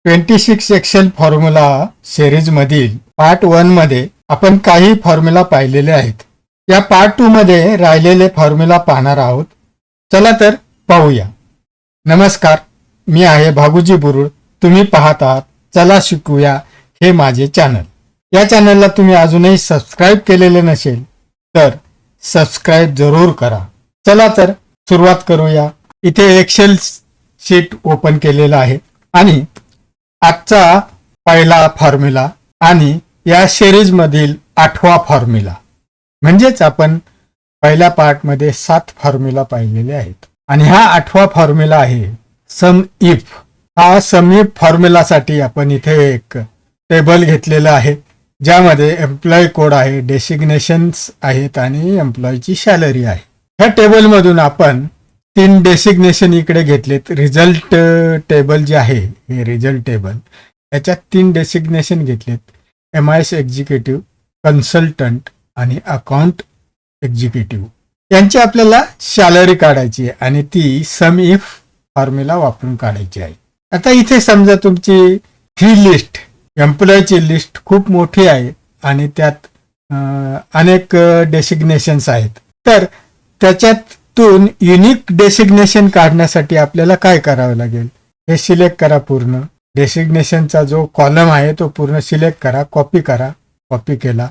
26 Excel formula सिरीजमधील part 1 मध्ये आपण काही फॉर्म्युला पाहिलेले आहेत. या पार्ट 2 मध्ये राहिलेले फॉर्म्युला पाहणार आहोत. चला तर पाहूया. नमस्कार, मी आहे भागुजी बुरुळ. तुम्ही पाहत आहात चला शिकूया हे माझे चॅनल. या चॅनलला तुम्ही अजूनही सबस्क्राईब केलेले नसेल तर सबस्क्राईब जरूर करा. चला तर सुरुवात करूया. इथे एक्सेल शीट ओपन केलेला आहे आणि आजचा पहिला फॉर्म्युला आणि या सिरीज मधील 8वा फॉर्म्युला, म्हणजेच आपण पहिल्या पार्ट मध्ये 7 फॉर्म्युला पाहिलेले आहेत आणि हा 8वा फॉर्म्युला आहे सम इफ. हा सम इफ फॉर्म्युलासाठी आपण इथे एक टेबल घेतलेलं आहे ज्यामध्ये एम्प्लॉई कोड आहे, डेसिग्नेशन्स आहेत आणि एम्प्लॉईची सॅलरी आहे. ह्या टेबल मधून आपण 3 डेसिग्नेशन इकडे घेतलेत. रिझल्ट टेबल जे आहे हे रिझल्ट टेबल, याच्यात 3 डेसिग्नेशन घेतलेत. MIS एक्झिक्युटिव्ह, कन्सल्टंट आणि अकाउंट एक्झिक्युटिव्ह. यांची आपल्याला सॅलरी काढायची आहे आणि ती सम इफ फॉर्म्युला वापरून काढायची आहे. आता इथे समजा तुमची ही लिस्ट, एम्प्लॉईची लिस्ट खूप मोठी आहे आणि त्यात अनेक डेसिग्नेशन्स आहेत. तर त्याच्यातून युनिक डेसिग्नेशन काढण्यासाठी आपल्याला काय करावं लागेल, हे सिलेक्ट करा. पूर्ण डेसिग्नेशनचा जो कॉलम आहे तो पूर्ण सिलेक्ट करा, कॉपी केला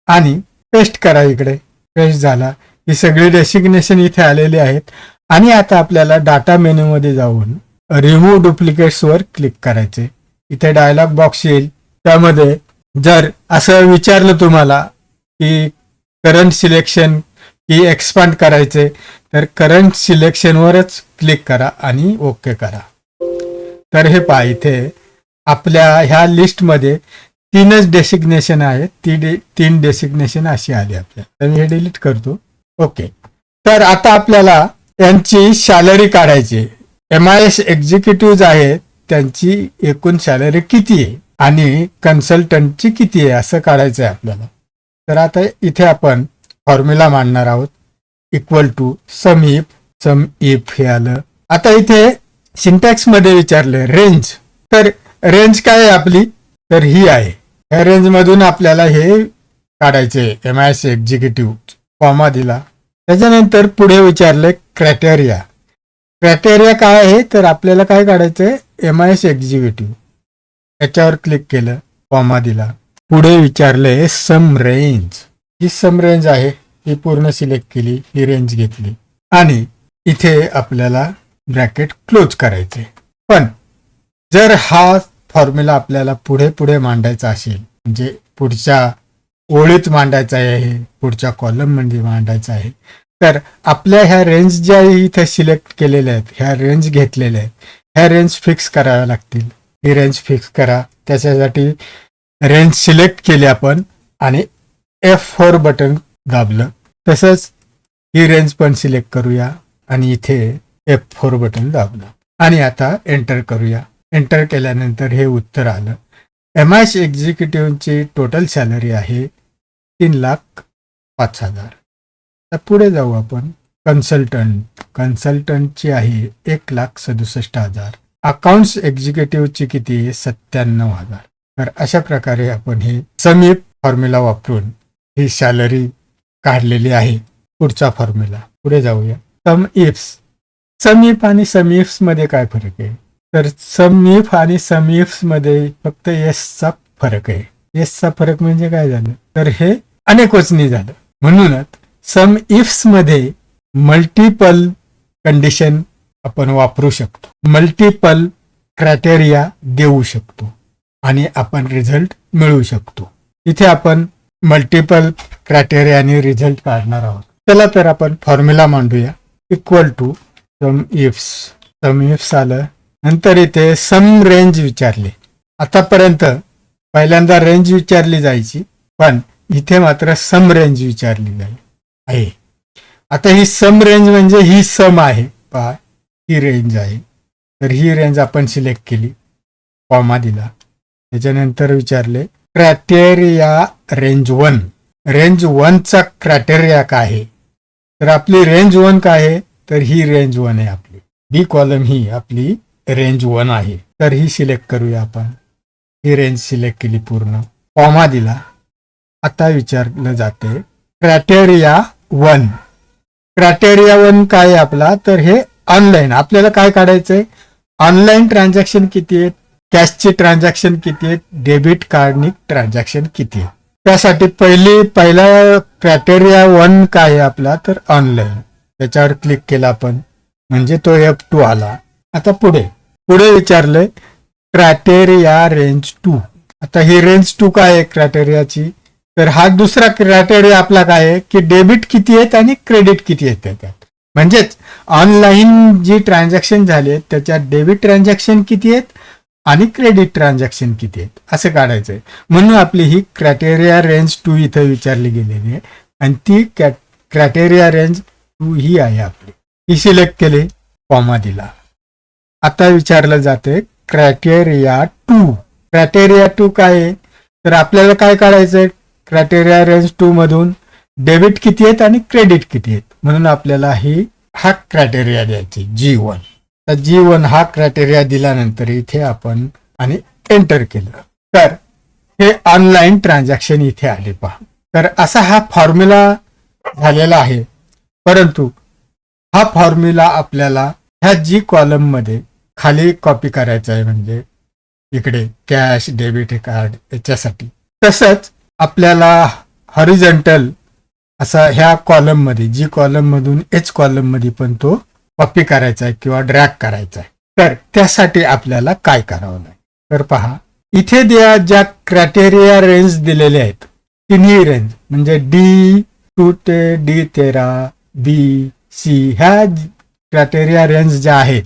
आणि पेस्ट करा. इकडे पेस्ट झाला. ही सगळी डेसिग्नेशन इथे आलेली आहेत आणि आता आपल्याला डाटा मेनू मध्ये जाऊन रिमूव्ह डुप्लिकेट्स वर क्लिक करायचे. इथे डायलॉग बॉक्स येईल. त्यामध्ये जर असं विचारलं तुम्हाला की करंट सिलेक्शन की एक्सपांड करायचे, तर करंट सिलेक्शन वरच क्लिक करा आणि ओके करा. तर हे पहा, इथे आपल्या ह्या लिस्ट मध्ये 3च डेसिग्नेशन आहेत. 3 डेसिग्नेशन अशी आली आपल्याला. तर मी हे डिलीट करतो. ओके. तर आता आपल्याला यांची सॅलरी काढायची. MIS एक्झिक्युटिव्ह आहेत त्यांची एकूण सॅलरी किती आहे आणि कन्सल्टंटची किती आहे असं काढायचं आहे आपल्याला. तर आता इथे आपण फॉर्म्युला मांडणार आहोत. इक्वल टू सम इफ हे आलं. आता इथे सिंटॅक्स मध्ये विचारले रेंज. तर रेंज काय आहे आपली, तर ही आहे. या रेंज मधून आपल्याला हे काढायचे MIS एक्झिक्युटिव्ह. कॉमा दिला. त्याच्यानंतर पुढे विचारले क्रायटेरिया. क्रायटेरिया काय आहे, तर आपल्याला काय काढायचंय, MIS एक्झिक्युटिव्ह. याच्यावर क्लिक केलं, कॉमा दिला. पुढे विचारले सम रेंज. ही सम रेंज आहे, ही पूर्ण सिलेक्ट केली, ही रेंज घेतली आणि इथे आपल्याला ब्रॅकेट क्लोज करायचे. पण जर हा फॉर्म्युला आपल्याला पुढे मांडायचा असेल, म्हणजे पुढच्या ओळीत मांडायचा आहे, पुढच्या कॉलम मध्ये मांडायचा आहे, तर आपल्या ह्या रेंज ज्या इथे सिलेक्ट केलेल्या आहेत, ह्या रेंज घेतलेल्या आहेत, ह्या रेंज फिक्स कराव्या लागतील. ही रेंज फिक्स करा. त्याच्यासाठी रेंज सिलेक्ट केली आपण आणि F4 बटन दाबलं. तसंच ही रेंज पण सिलेक्ट करूया आणि इथे F4 बटन दाबलं आणि आता एंटर करूया. एंटर केल्यानंतर हे उत्तर आलं. MIS एक्झिक्युटिव्हची टोटल सॅलरी आहे 3,05,000. तर पुढे जाऊ आपण. कन्सल्टंटची आहे 1,67,000. अकाउंट्स एक्झिक्युटिव्हची किती आहे, 97,000. तर अशा प्रकारे आपण हे सम इफ फॉर्म्युला वापरून ही सॅलरी काढलेली आहे. पुढचा फॉर्म्युला पुढे जाऊया. सम इफ आणि सम इफ्स मध्ये काय फरक आहे, तर सम इफ आणि सम इफ्स मध्ये फक्त एसचा फरक आहे. एसचा फरक म्हणजे काय झालं, तर हे अनेक वचनी झालं. म्हणूनच सम इफ्स मध्ये मल्टिपल कंडिशन आपण वापरू शकतो, मल्टिपल क्रायटेरिया देऊ शकतो आणि आपण रिझल्ट मिळवू शकतो. इथे आपण मल्टिपल क्रायटेरियाने रिझल्ट काढणार आहोत. चला तर आपण फॉर्म्युला मांडूया. इक्वल टू सम इफ्स आलं. नंतर इथे सम रेंज विचारले. आतापर्यंत पहिल्यांदा रेंज विचारली जायची, पण इथे मात्र सम रेंज विचारली आहे. आता ही सम रेंज म्हणजे ही सम आहे, पहा ही रेंज आहे. तर ही रेंज आपण सिलेक्ट केली, कॉमा दिला. त्याच्यानंतर विचारले क्रायटेरिया रेंज 1. रेंज 1चा क्रायटेरिया काय आहे, तर आपली रेंज 1 काय आहे, तर ही रेंज 1 आहे आपली. बी कॉलम ही आपली रेंज 1 आहे, तर ही सिलेक्ट करूया आपण. ही रेंज सिलेक्ट केली, पूर्ण कॉमा दिला. आता विचारलं जाते क्रायटेरिया 1. क्रायटेरिया 1 काय आहे आपला, तर हे ऑनलाईन आपल्याला काय काढायचंय, ऑनलाईन ट्रान्झॅक्शन किती आहेत, कॅशचे ट्रान्झॅक्शन किती आहेत, डेबिट कार्डनी ट्रान्झॅक्शन किती आहेत. त्यासाठी पहिला क्रायटेरिया 1 काय आहे आपला, तर ऑनलाईन. त्याच्यावर क्लिक केला आपण म्हणजे तो F2 आला. आता पुढे विचारलंय क्रायटेरिया रेंज 2. आता ही रेंज 2 काय आहे क्रायटेरियाची, तर हा दुसरा क्रायटेरिया आपला काय आहे की डेबिट किती आहेत आणि क्रेडिट किती आहेत त्याच्यात. म्हणजेच ऑनलाईन जी ट्रान्झॅक्शन झाले त्याच्यात डेबिट ट्रान्झॅक्शन किती आहेत आणि क्रेडिट ट्रान्झॅक्शन किती आहेत असं काढायचंय. म्हणून आपली ही क्रायटेरिया रेंज 2 इथं विचारली गेलेली आहे आणि ती क्रायटेरिया रेंज 2 ही आहे आपली. ही सिलेक्ट केली, कॉमा दिला. आता विचारलं जाते क्रायटेरिया 2. क्रायटेरिया 2 काय आहे, तर आपल्याला काय काढायचंय क्रायटेरिया रेंज 2 मधून डेबिट किती आहेत आणि क्रेडिट किती आहेत. म्हणून आपल्याला हा क्रायटेरिया द्यायची G1. तर G1 हा क्रायटेरिया दिल्यानंतर इथे आपण आणि एंटर केलं तर हे ऑनलाईन ट्रान्झॅक्शन इथे आले पहा. तर असा हा फॉर्म्युला झालेला आहे. परंतु हा फॉर्म्युला आपल्याला ह्या G कॉलम मध्ये खाली कॉपी करायचा आहे, म्हणजे इकडे कॅश डेबिट कार्ड याच्यासाठी. तसंच आपल्याला हॉरिझॉन्टल असा ह्या कॉलम मध्ये G कॉलम मधून H कॉलम मध्ये पण तो कॉपी करायचा आहे किंवा ड्रॅग करायचा आहे. तर त्यासाठी आपल्याला काय करावं लागेल, तर पहा इथे ज्या क्रायटेरिया रेंज दिलेल्या आहेत तिन्ही रेंज म्हणजे D2 ते D13 B-C ह्या क्रायटेरिया रेंज ज्या आहेत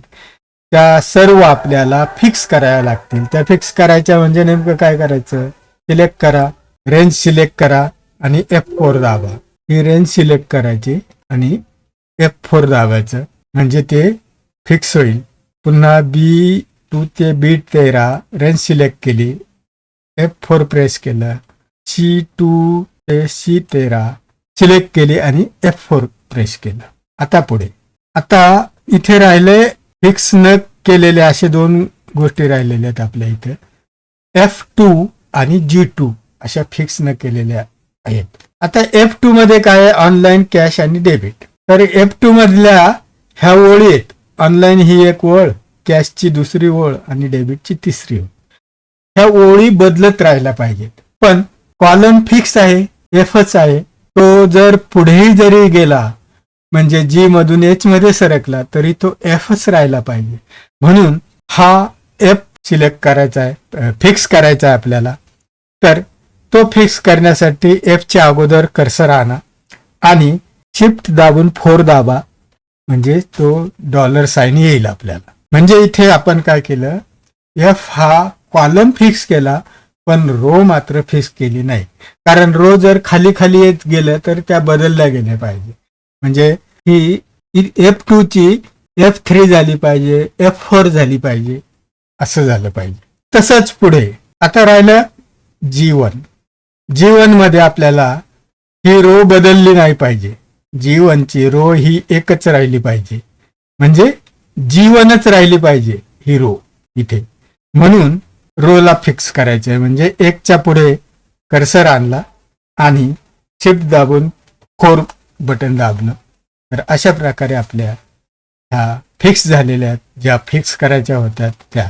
त्या सर्व आपल्याला फिक्स कराव्या लागतील. त्या फिक्स करायच्या म्हणजे नेमकं काय करायचं, सिलेक्ट करा, रेंज सिलेक्ट करा आणि F4 दाबा. ही रेंज सिलेक्ट करायची आणि F4 दाबायचं म्हणजे ते फिक्स होईल. पुन्हा B2 ते B13 रेंज सिलेक्ट केली, F4 प्रेस केलं, C2 ते C13 सिलेक्ट केली आणि F4 प्रेस केलं. आता पुढे इथे राहिले फिक्स न केलेले असे 2 गोष्टी राहिलेल्या आहेत आपल्या इथे, F2 आणि G2 अशा फिक्स न केलेल्या आहेत. आता F2 मध्ये काय आहे, ऑनलाईन कॅश आणि डेबिट. तर F2 मधल्या ह्या ओळी आहेत, ऑनलाईन ही एक ओळ, कॅशची दुसरी ओळ आणि डेबिटची तिसरी ओळ. ह्या ओळी बदलत राहायला पाहिजेत. पण कॉलम फिक्स आहे, Fच आहे. तो जर पुढेही जरी गेला म्हणजे G मधून H मध्ये सरकला तरी तो Fच राहायला पाहिजे. म्हणून हा F सिलेक्ट करायचा आहे, फिक्स करायचा आहे आपल्याला. तर तो फिक्स करण्यासाठी Fच्या अगोदर कर्सर आणा आणि शिफ्ट दाबून 4 दाबा म्हणजे तो $साइन येईल आपल्याला. म्हणजे इथे आपण काय केलं, F हा कॉलम फिक्स केला पण रो मात्र फिक्स केली नाही. कारण रो जर खाली खाली येत गेलं तर त्या बदलल्या गेल्या पाहिजे. म्हणजे ही F2 ची F3 झाली पाहिजे, F4 झाली पाहिजे, असं झालं पाहिजे. तसंच पुढे आता राहिलं G1 मध्ये आपल्याला ही रो बदलली नाही पाहिजे. G1 ची रो ही एकच राहिली पाहिजे, म्हणजे G1च राहिली पाहिजे ही रो इथे. म्हणून रोला फिक्स करायचे म्हणजे 1च्या पुढे कर्सर आणला आणि शिफ्ट दाबून 4 बटन दाबलं तर अशा प्रकारे आपल्या ह्या फिक्स झालेल्या ज्या फिक्स करायच्या होत्या त्या.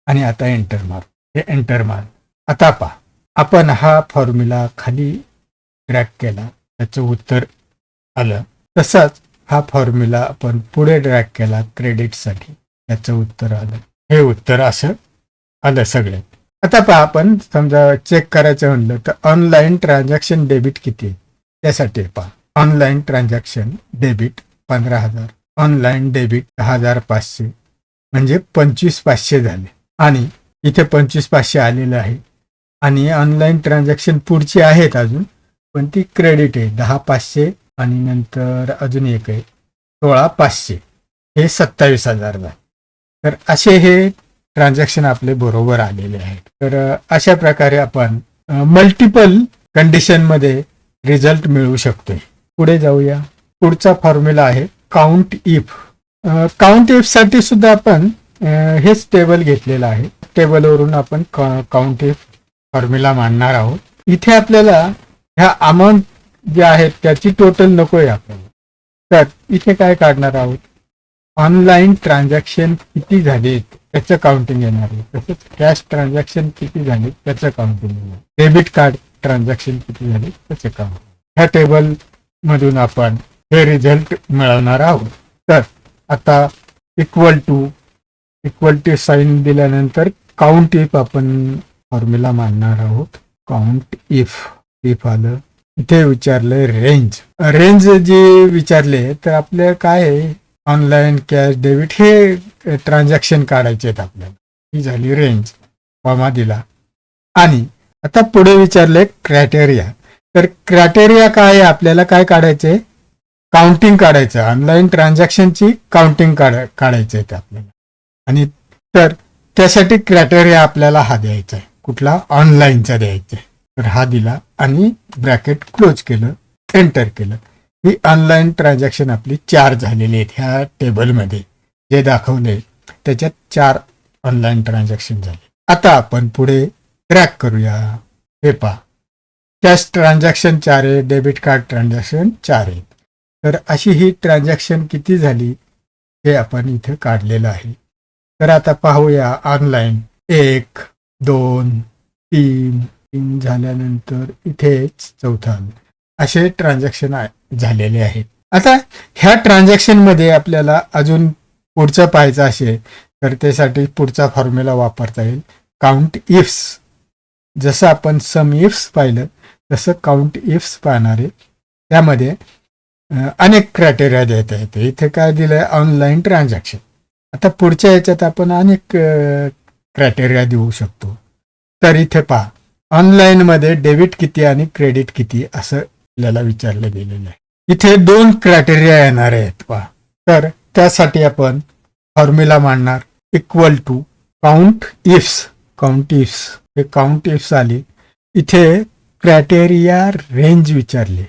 आणि आता एंटर मार, हे एंटर मार. आता पहा आपण हा फॉर्म्युला खाली ड्रॅग केला, त्याचं उत्तर आलं. तसाच हा फॉर्म्युला आपण पुढे ड्रॅग केला क्रेडिटसाठी, त्याचं उत्तर आलं. हे उत्तर असं आलं सगळे. आता पहा आपण समजा चेक करायचं म्हणलं तर ऑनलाईन ट्रान्झॅक्शन डेबिट किती आहे त्यासाठी पहा, online transaction debit 15,000, online debit 10,500 म्हणजे 25,500 झाले. आणि इथे 25,500 आलेलं आहे. आणि ऑनलाईन ट्रान्झॅक्शन पुढची आहेत अजून, पण ती क्रेडिट आहे 10,500 आणि नंतर अजून एक आहे 16,500, हे 27,000 झाले. तर असे हे ट्रान्झॅक्शन आपले बरोबर आलेले आहेत. तर अशा प्रकारे आपण मल्टिपल कंडिशन मध्ये रिझल्ट मिळवू शकतोय. पुढे जाऊया. पुढचा फॉर्म्युला आहे काउंट इफ. काउंट इफ साठी सुद्धा आपण हेच टेबल घेतलेलं आहे. टेबलवरून आपण काउंट इफ फॉर्म्युला मांडणार आहोत. इथे आपल्याला ह्या अमाऊंट ज्या आहेत त्याची टोटल नकोय आपल्याला. तर इथे काय काढणार आहोत, ऑनलाईन ट्रान्झॅक्शन किती झाले त्याचं काउंटिंग येणार आहे. तसंच कॅश ट्रान्झॅक्शन किती झाले त्याचं काउंटिंग येणार, डेबिट कार्ड ट्रान्झॅक्शन किती झाले त्याचं काउंटिंग. ह्या टेबल मधून आपण हे रिझल्ट मिळवणार आहोत. तर आता इक्वल टू साईन दिल्यानंतर काउंट इफ आपण फॉर्म्युला मांडणार आहोत. काउंट इफ आलं. इथे विचारलंय रेंज जे विचारले तर आपल्या काय आहे, ऑनलाईन कॅश डेबिट हे ट्रान्झॅक्शन काढायचे आहेत आपल्याला. ही झाली रेंज, कॉमा दिला. आणि आता पुढे विचारलंय क्रायटेरिया. तर क्रायटेरिया काय आहे, आपल्याला काय काढायचंय, काउंटिंग काढायचं, ऑनलाईन ट्रान्झॅक्शनची काउंटिंग काढायचं आहे आपल्याला. आणि तर त्यासाठी क्रायटेरिया आपल्याला हा द्यायचा आहे. कुठला, ऑनलाईनचा द्यायचा आहे. तर हा दिला आणि ब्रॅकेट क्लोज केलं, एंटर केलं. ही ऑनलाईन ट्रान्झॅक्शन आपली 4 झालेली आहेत. ह्या टेबलमध्ये जे दाखवले त्याच्यात 4 ऑनलाईन ट्रान्झॅक्शन झाले. आता आपण पुढे ट्रॅक करूया. हे पहा, कॅश ट्रान्झॅक्शन 4 आहे, डेबिट कार्ड ट्रान्झॅक्शन 4 आहेत. तर अशी ही ट्रान्झॅक्शन किती झाली हे आपण इथे काढलेलं आहे. तर आता पाहूया ऑनलाईन 1, 2, 3 झाल्यानंतर इथेच चौथा असे ट्रान्झॅक्शन झालेले आहेत. आता ह्या ट्रान्झॅक्शन मध्ये आपल्याला अजून पुढचं पाहायचं असेल तर त्यासाठी पुढचा फॉर्म्युला वापरता येईल, काउंट इफ्स. जसं आपण सम इफ्स पाहिलं तसं काउंट इफ्स पाहणार आहे. त्यामध्ये अनेक क्रायटेरिया देता येते. इथे काय दिलंय, ऑनलाईन ट्रान्झॅक्शन. आता पुढच्या याच्यात आपण अनेक क्रायटेरिया देऊ शकतो. तर इथे पहा, ऑनलाईन मध्ये डेबिट किती आणि क्रेडिट किती असं आपल्याला विचारलं गेलेलं आहे. इथे 2 क्रायटेरिया येणार आहेत पहा. तर त्यासाठी आपण फॉर्म्युला मांडणार, इक्वल टू काउंट इफ्स. हे काउंट इफ्स आले. इथे क्रायटेरिया रेंज विचारले.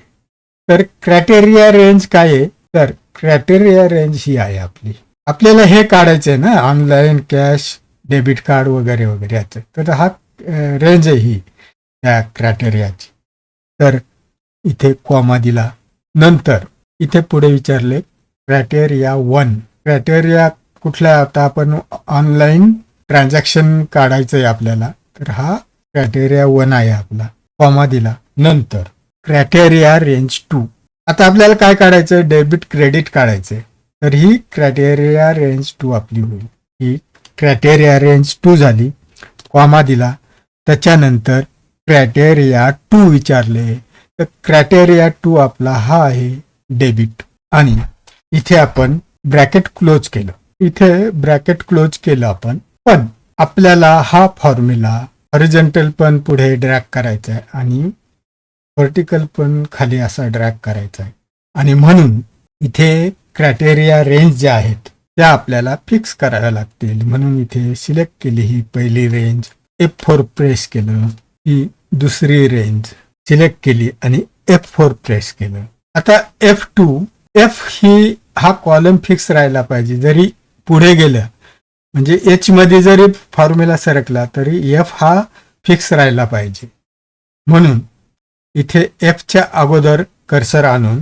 तर क्रायटेरिया रेंज काय आहे, तर क्रायटेरिया रेंज ही आहे आपली. आपल्याला हे काढायचं आहे ना, ऑनलाईन कॅश डेबिट कार्ड वगैरे वगैरे याचं. तर हा रेंज आहे ही त्या क्रायटेरियाची. तर इथे कॉमा दिला. नंतर इथे पुढे विचारले क्रायटेरिया 1. क्रायटेरिया कुठला, आता आपण ऑनलाईन ट्रान्झॅक्शन काढायचं आहे आपल्याला. तर हा क्रायटेरिया 1 आहे आपला, कॉमा दिला. नंतर क्रायटेरिया रेंज 2. आता आपल्याला काय काढायचं, डेबिट क्रेडिट काढायचंय. तर ही क्रायटेरिया रेंज 2 आपली होईल. ही क्रायटेरिया रेंज 2 झाली, कॉमा दिला. त्याच्यानंतर क्रायटेरिया 2 विचारले. तर क्रायटेरिया 2 आपला हा आहे डेबिट. आणि इथे आपण ब्रॅकेट क्लोज केलं. इथे ब्रॅकेट क्लोज केलं आपण. पण आपल्याला हा फॉर्म्युला हॉरिझॉन्टल पण पुढे ड्रॅग करायचा आहे आणि व्हर्टिकल पण खाली असा ड्रॅग करायचा आहे. आणि म्हणून इथे क्रायटेरिया रेंज ज्या आहेत त्या आपल्याला फिक्स कराव्या लागतील. म्हणून इथे सिलेक्ट केली ही पहिली रेंज, F4 प्रेस केलं. ही दुसरी रेंज सिलेक्ट केली आणि F4 प्रेस केलं. आता F2, F ही हा कॉलम फिक्स राहायला पाहिजे. जरी पुढे गेलं म्हणजे H मध्ये जरी फॉर्म्युला सरकला तरी F हा फिक्स राहायला पाहिजे. म्हणून इथे Fच्या अगोदर कर्सर आणून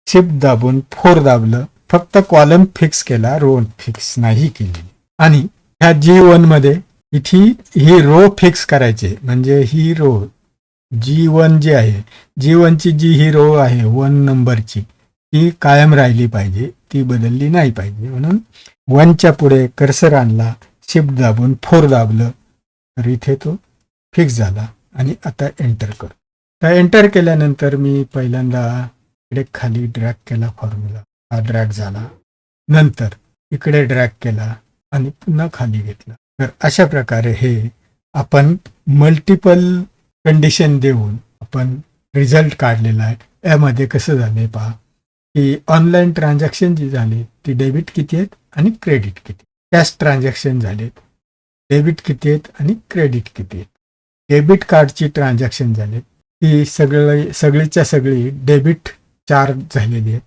शिफ्ट दाबून 4 दाबलं. फक्त कॉलम फिक्स केला, रो फिक्स नाही केली. आणि ह्या G1 मध्ये इथे ही रो फिक्स करायची. म्हणजे ही रो G1 जी आहे, G1 ची जी ही रो आहे 1 नंबरची, ती कायम राहिली पाहिजे, ती बदलली नाही पाहिजे. म्हणून 1च्या पुढे कर्सर आणला, शिफ्ट दाबून 4 दाबलं तर इथे तो फिक्स झाला. आणि आता एंटर कर. तर एंटर केल्यानंतर मी पहिल्यांदा इकडे खाली ड्रॅग केला फॉर्म्युला, हा ड्रॅग झाला. नंतर इकडे ड्रॅग केला आणि पुन्हा खाली घेतला. तर अशा प्रकारे हे आपण मल्टिपल कंडिशन देऊन आपण रिझल्ट काढलेला आहे. यामध्ये कसं झालंय पहा, की ऑनलाईन ट्रान्झॅक्शन जी झाली ती डेबिट किती आहेत आणि क्रेडिट किती, कॅश ट्रान्झॅक्शन झालेत, डेबिट किती आहेत आणि क्रेडिट किती आहेत. डेबिट कार्डची ट्रान्झॅक्शन झाले ती सगळीच्या सगळी डेबिट 4 झालेली आहेत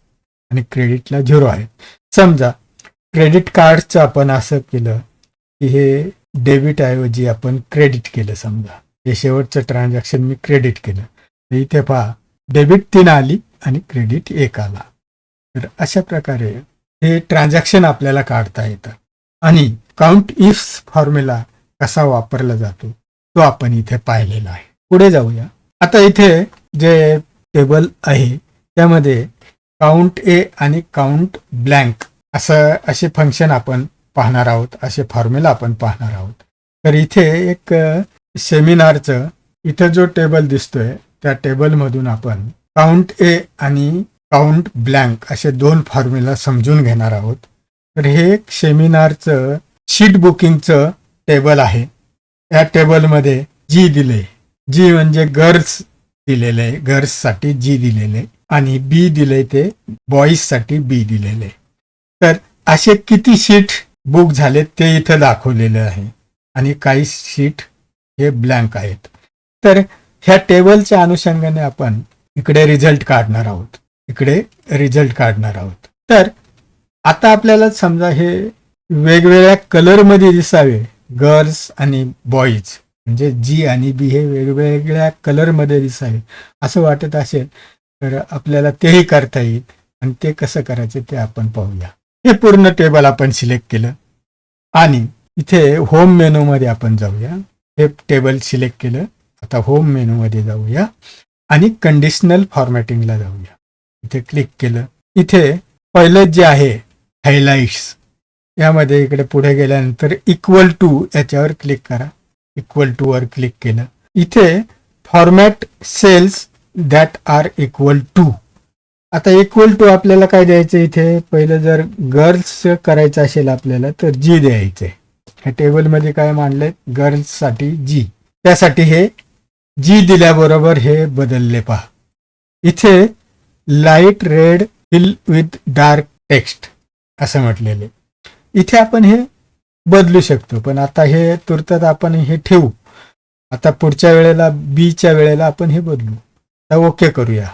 आणि क्रेडिटला 0 आहे. समजा क्रेडिट कार्डचं आपण असं केलं की हे डेबिट ऐवजी आपण क्रेडिट केलं. समजा हे शेवटचं ट्रान्झॅक्शन मी क्रेडिट केलं, तर इथे पहा डेबिट 3 आली आणि क्रेडिट 1 आला. तर अशा प्रकारे हे ट्रान्झॅक्शन आपल्याला काढता येतं. आणि काउंट इफ्स फॉर्म्युला कसा वापरला जातो तो आपण इथे पाहिलेला आहे. पुढे जाऊया. आता इथे जे टेबल आहे त्यामध्ये काउंट ए आणि काउंट ब्लँक असे फंक्शन आपण पाहणार आहोत, असे फॉर्म्युला आपण पाहणार आहोत. तर इथे एक सेमिनारचं इथे जो टेबल दिसतोय त्या टेबलमधून आपण काउंट ए आणि काउंट ब्लँक असे 2 फॉर्म्युला समजून घेणार आहोत. तर हे एक सेमिनारचं शीट बुकिंगचं टेबल आहे. या टेबलमध्ये जी दिले, जी म्हणजे गर्ल्स दिलेले आहे, गर्ल्ससाठी जी दिलेले आणि बी दिले ते बॉईजसाठी बी दिलेले. तर असे किती शीट बुक झाले ते इथं दाखवलेलं आहे आणि काही शीट हे ब्लँक आहेत. तर ह्या टेबलच्या अनुषंगाने आपण इकडे रिझल्ट काढणार आहोत, इकडे रिझल्ट काढणार आहोत. तर आता आपल्याला समजा हे वेगवेगळ्या कलरमध्ये दिसावे, गर्ल्स आणि बॉईज म्हणजे जी आणि बी हे वेगवेगळ्या कलरमध्ये दिसावे असं वाटत असेल तर आपल्याला तेही करता येईल. आणि ते कसं करायचं ते आपण पाहूया. हे पूर्ण टेबल आपण सिलेक्ट केलं आणि इथे होम मेनूमध्ये आपण जाऊया. हे टेबल सिलेक्ट केलं. आता होम मेनूमध्ये जाऊया आणि कंडिशनल फॉर्मॅटिंगला जाऊया. इथे क्लिक केलं. इथे पहिलं जे आहे हायलाइट्स यामध्ये इकडे पुढे गेल्यानंतर इक्वल टू याच्यावर क्लिक करा. इक्वल टू वर क्लिक केलं. इथे format cells that are equal to. आता इक्वल टू आपल्याला काय द्यायचं, इथे पहिलं जर गर्ल्स करायचं असेल आपल्याला तर जी द्यायचंय. ह्या टेबलमध्ये काय मांडलंय, गर्ल्ससाठी जी, त्यासाठी हे जी दिल्याबरोबर हे बदलले पहा. इथे light red fill with dark text असं म्हटलेले. इथे आपण हे बदलू शकतो, पण आता हे तुर्तात आपण हे ठेवू. आता पुढच्या वेळेला बीच्या वेळेला आपण हे बदलू. आता ओके करूया.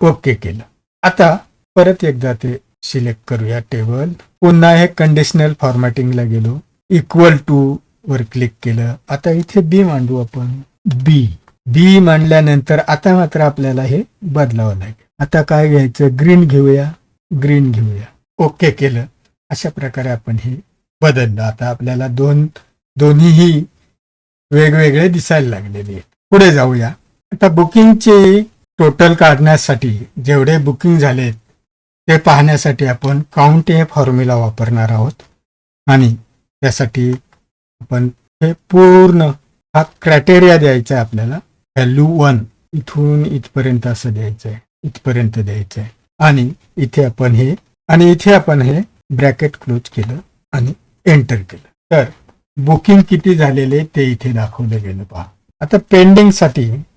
ओके केलं. आता परत एकदा ते सिलेक्ट करूया टेबल. पुन्हा हे कंडिशनल फॉर्मॅटिंगला गेलो. इक्वल टू वर क्लिक केलं. आता इथे बी मांडू आपण. बी मांडल्यानंतर आता मात्र आपल्याला हे बदलावं लागेल. आता काय घ्यायचं, ग्रीन घेऊया. ग्रीन घेऊया. ओके केलं. अशा प्रकारे आपण हे बदललं. आता आपल्याला दोन्हीही वेगवेगळे दिसायला लागलेले आहेत. पुढे जाऊया. आता बुकिंगची टोटल काढण्यासाठी जेवढे बुकिंग झालेत ते पाहण्यासाठी आपण काउंट हे फॉर्म्युला वापरणार आहोत. आणि त्यासाठी आपण हे पूर्ण हा क्रायटेरिया द्यायचा आहे आपल्याला. व्हॅल्यू 1 इथून इथपर्यंत असं द्यायचं आहे, इथपर्यंत द्यायचं आहे. आणि इथे आपण हे ब्रॅकेट क्लोज केलं आणि एंटर केलं. तर बुकिंग किती झालेले ते इथे दाखवलं गेलं पहा. आता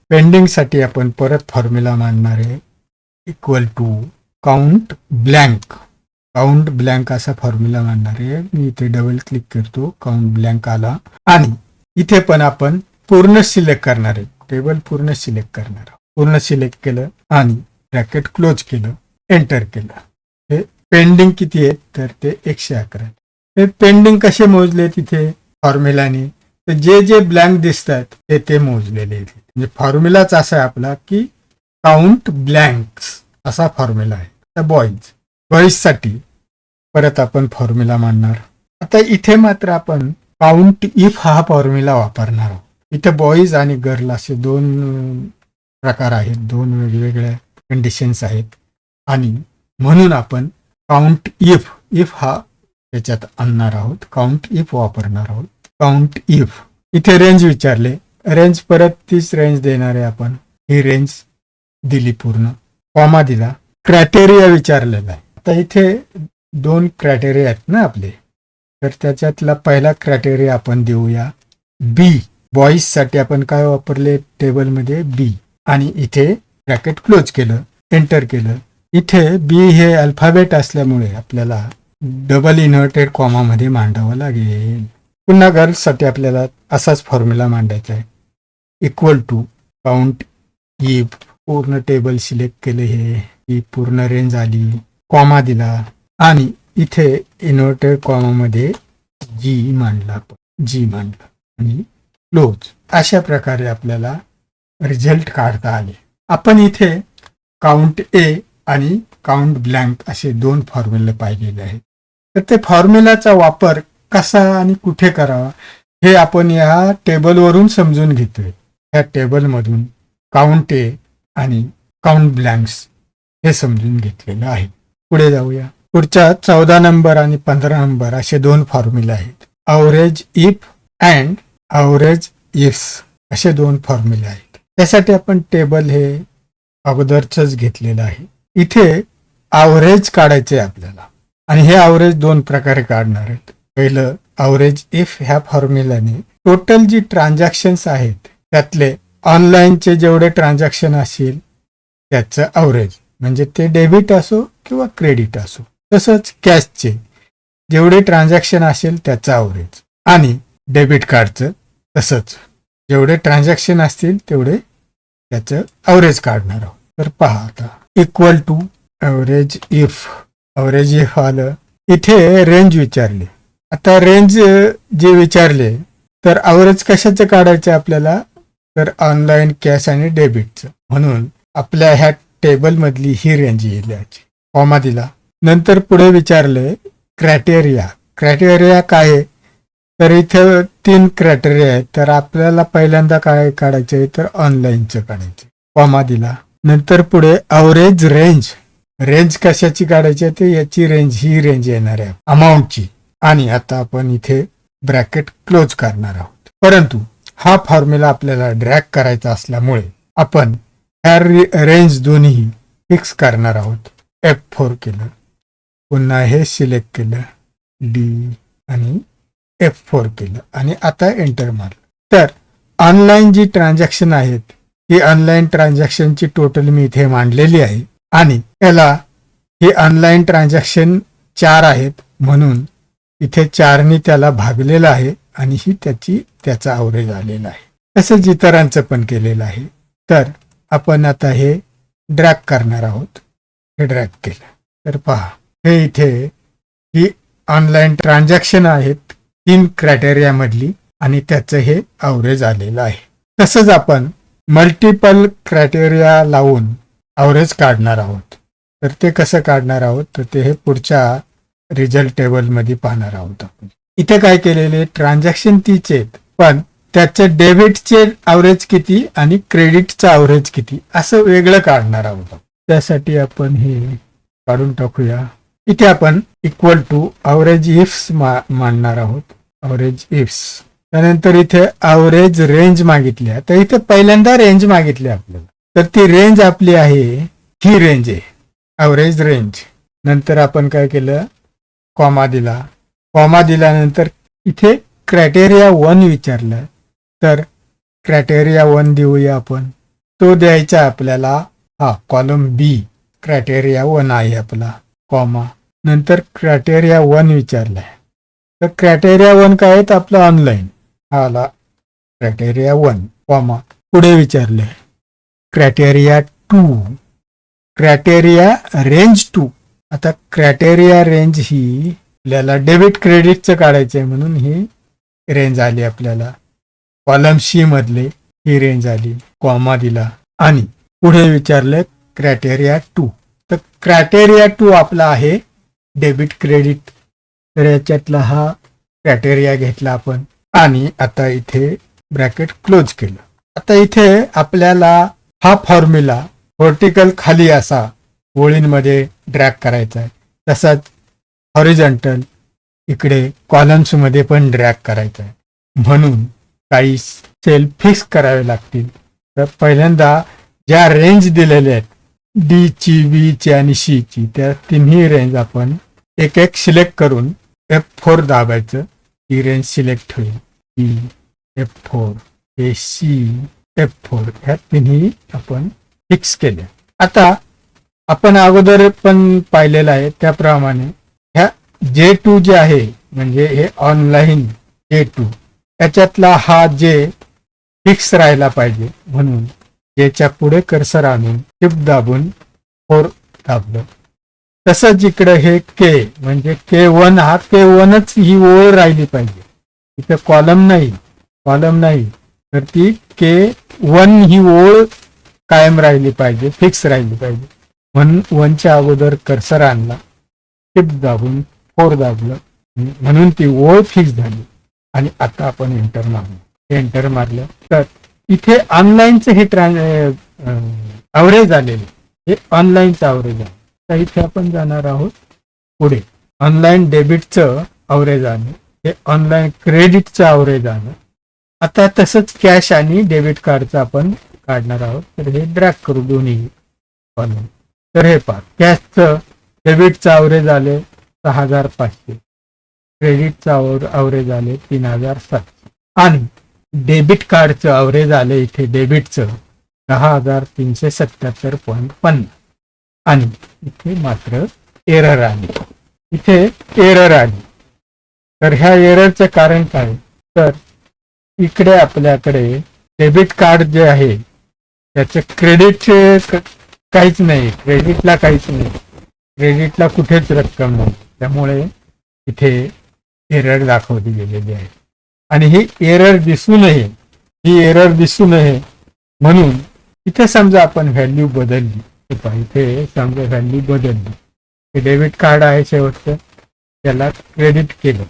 पेंडिंगसाठी आपण परत फॉर्म्युला मांडणार आहे. इक्वल टू काउंट ब्लँक असा फॉर्म्युला मांडणार आहे. मी इथे डबल क्लिक करतो. काउंट ब्लँक आला. आणि इथे पण आपण पूर्ण सिलेक्ट करणार आहे. टेबल पूर्ण सिलेक्ट करणार आहोत. पूर्ण सिलेक्ट केलं आणि ब्रॅकेट क्लोज केलं, एंटर केलं. हे पेंडिंग किती आहेत तर ते 111. हे पेंडिंग कसे मोजले तिथे फॉर्म्युलाने, तर जे ब्लँक दिसतात ते मोजलेले आहेत. म्हणजे फॉर्म्युलाच असा आहे आपला की काउंट ब्लँक्स असा फॉर्म्युला आहे. तर बॉईजसाठी परत आपण फॉर्म्युला मांडणार. आता इथे मात्र आपण काउंट इफ हा फॉर्म्युला वापरणार आहोत. इथे बॉईज आणि गर्ल असे 2 प्रकार आहेत, 2 वेगवेगळ्या कंडिशन्स आहेत. आणि म्हणून आपण काउंट इफ हा त्याच्यात आणणार आहोत. काउंट इफ वापरणार आहोत. काउंट इफ इथे रेंज विचारले. रेंज परत तीच रेंज देणार आहे आपण. ही रेंज दिली पूर्ण. कॉमा दिला. क्रायटेरिया विचारलेला आहे. आता इथे 2 क्रायटेरिया आहेत ना आपले, तर त्याच्यातला पहिला क्रायटेरिया आपण देऊया बी. बॉईजसाठी आपण काय वापरले टेबलमध्ये बी. आणि इथे ब्रॅकेट क्लोज केलं, एंटर केलं. इथे बी हे अल्फाबेट असल्यामुळे आपल्याला डबल इन्व्हर्टेड कॉमामध्ये मांडावं लागेल. पुन्हा गर्ल्ससाठी आपल्याला असाच फॉर्म्युला मांडायचा आहे. Equal to count if. पूर्ण टेबल सिलेक्ट केलं, ही पूर्ण रेंज आली. कॉमा दिला आणि इथे इन्व्हर्टेड कॉमामध्ये जी मांडला आपण, जी मांडला आणि क्लोज. अशा प्रकारे आपल्याला रिझल्ट काढता आले. आपण इथे काउंट ए आणि काउंट ब्लँक असे दोन फॉर्म्युले पाहिलेले आहेत. तर ते फॉर्म्युलाचा वापर कसा आणि कुठे करावा हे आपण या टेबलवरून समजून घेतोय. या टेबलमधून काउंट ए आणि काउंट ब्लँक्स हे समजून घेतलेलं आहे. पुढे जाऊया. पुढच्या 14 नंबर आणि 15 नंबर असे दोन फॉर्म्युले आहेत. Average if and average ifs असे दोन फॉर्म्युले आहेत. त्यासाठी आपण टेबल हे अगोदरच घेतलेलं आहे. इथे अवरेज काढायचे आपल्याला आणि हे अवरेज दोन प्रकारे काढणार आहेत. पहिलं अवरेज इफ ह्या फॉर्म्युलाने टोटल जी ट्रान्झॅक्शन्स आहेत त्यातले ऑनलाईनचे जेवढे ट्रान्झॅक्शन असतील त्याचं अवरेज, म्हणजे ते डेबिट असो किंवा क्रेडिट असो, तसंच कॅशचे जेवढे ट्रान्झॅक्शन असेल त्याचं अवरेज आणि डेबिट कार्डचं तसंच जेवढे ट्रान्झॅक्शन असतील तेवढे त्याचं अवरेज काढणार आहोत. तर पहा आता equal to average if. Average if आलं. इथे रेंज विचारली. आता रेंज जे विचारले तर अवरेज कशाचं काढायचं आपल्याला, तर ऑनलाईन कॅश आणि डेबिटचं. म्हणून आपल्या ह्या टेबलमधली ही रेंज येईल याची. कॉमा दिला. नंतर पुढे विचारले क्रायटेरिया. क्रायटेरिया काय आहे, तर इथे 3 क्रायटेरिया आहेत. तर आपल्याला पहिल्यांदा काय काढायचं आहे, तर ऑनलाईनचं काढायचं. कॉमा दिला. नंतर पुढे अवरेज रेंज. रेंज कशाची काढायची आहे, ते याची रेंज, ही रेंज येणार आहे अमाऊंटची. आणि आता आपण इथे ब्रॅकेट क्लोज करणार आहोत. परंतु हा फॉर्म्युला आपल्याला ड्रॅग करायचा असल्यामुळे आपण ह्या रेंज दोन्ही फिक्स करणार आहोत. F4 केलं. पुन्हा हे सिलेक्ट केलं, डी आणि F4 केलं आणि आता एंटर मारलं. तर ऑनलाईन जी ट्रान्झॅक्शन आहेत ही ऑनलाईन ट्रान्झॅक्शनची टोटल मी इथे मांडलेली आहे आणि त्याला ही ऑनलाईन ट्रान्झॅक्शन 4 आहेत म्हणून इथे 4नी त्याला भागलेलं आहे आणि ही त्याचा अवरेज आलेला आहे. तसंच इतरांचं पण केलेलं आहे. तर आपण आता हे ड्रॅग करणार आहोत. हे ड्रॅग केलं तर पहा हे इथे ही ऑनलाईन ट्रान्झॅक्शन आहेत 3 क्रायटेरिया मधली आणि त्याचं हे अवरेज आलेलं आहे. तसंच आपण मल्टिपल क्रायटेरिया लावून अवरेज काढणार आहोत. तर ते कसं काढणार आहोत, तर ते हे पुढच्या रिझल्ट टेबल मध्ये पाहणार आहोत आपण. इथे काय केलेले, ट्रान्झॅक्शन 30 आहेत पण त्याचे डेबिटचे अवरेज किती आणि क्रेडिटचं अवरेज किती असं वेगळं काढणार आहोत. त्यासाठी आपण हे काढून टाकूया. इथे आपण इक्वल टू अवरेज इफ्स मांडणार आहोत. Average ifs. त्यानंतर इथे अवरेज रेंज मागितली. तर इथे पहिल्यांदा रेंज मागितली आपल्याला, तर ती रेंज आपली आहे, ही रेंज आहे अवरेज रेंज. नंतर आपण काय केलं, कॉमा दिला. कॉमा दिल्यानंतर इथे क्रायटेरिया 1 विचारलं तर क्रायटेरिया 1 देऊया आपण. तो द्यायचा आपल्याला हा कॉलम बी. क्रायटेरिया 1 आहे आपला. कॉमा. नंतर क्रायटेरिया 1 विचारलाय तर क्रायटेरिया 1 काय आहे, आपलं ऑनलाईन. हा आला क्रायटेरिया 1 कॉमा. पुढे विचारले क्रायटेरिया 2. Criteria range 2. आता क्रायटेरिया रेंज ही आपल्याला डेबिट क्रेडिटचं काढायचं आहे म्हणून ही रेंज आली आपल्याला. कॉलम सी मधले ही रेंज आली. कॉमा दिला आणि पुढे विचारलं क्रायटेरिया 2. तर क्रायटेरिया 2 आपला आहे डेबिट क्रेडिट. तर याच्यातला हा क्रायटेरिया घेतला आपण आणि आता इथे ब्रॅकेट क्लोज केलं. आता इथे आपल्याला हा फॉर्म्युला व्हर्टिकल खाली असा ओळींमध्ये ड्रॅग करायचा आहे. तसाच हॉरिझॉन्टल इकडे कॉलम्स मध्ये पण ड्रॅग करायचा आहे. म्हणून काही सेल फिक्स करावे लागतील. तर पहिल्यांदा ज्या रेंज दिलेल्या आहेत डी ची, बी ची आणि सी ची, त्या तिन्ही रेंज आपण एक एक सिलेक्ट करून F4 दाबायचं. ही रेंज सिलेक्ट होईल. ई F4 हे सी F4 ह्या तिन्ही आपण फिक्स केल्या. आता आपण अगोदर पण पाहिलेलं आहे त्याप्रमाणे ह्या J2 जे आहे म्हणजे हे ऑनलाईन J2 त्याच्यातला हा जे फिक्स राहायला पाहिजे म्हणून ज्याच्या पुढे कर्सर आणून शिफ्ट दाबून 4 दाबलं तसंच इकडे हे के म्हणजे K1 हा K1च ही ओळ राहिली पाहिजे. इथे कॉलम नाही तर ती K1 ही ओळ कायम राहिली पाहिजे, फिक्स राहिली पाहिजे. म्हणून 1च्या अगोदर कर्सर आणला, शिफ्ट दाबून 4 दाबलं, म्हणून ती ओळ फिक्स झाली. आणि आता आपण एंटर मारलं तर इथे ऑनलाईनचं हे अवरेज आलेले, हे ऑनलाईनचं अवरेज आहे. तर इथे आपण जाणार आहोत पुढे. ऑनलाईन डेबिटचं अवरेज आलं, हे ऑनलाईन क्रेडिटचं अवरेज आलं. आता तसंच कॅश आणि डेबिट कार्डचं आपण काढणार आहोत. तर हे ड्रॅग करू दोन्ही कॉलम. तर हे पहा, कॅशचं डेबिटचं अवरेज आले 6500, क्रेडिटचं अवरेज आले 3700 आणि डेबिट कार्डचं अवरेज आले इथे डेबिटचं 10377.50 आणि इथे मात्र एरर आली. तर ह्या एररचं कारण काय, तर इकडे आपल्याकडे डेबिट कार्ड जे आहे त्याचे क्रेडिट काहीच नाही, क्रेडिटला कुठेच रक्कम नाही. त्यामुळे इथे एरर दाखवली गेलेली आहे. आणि ही एरर दिसू नये म्हणून इथे समजा आपण व्हॅल्यू बदलली, इथे समजा व्हॅल्यू बदलली, हे डेबिट कार्ड आहे शेवटचं, त्याला क्रेडिट केलं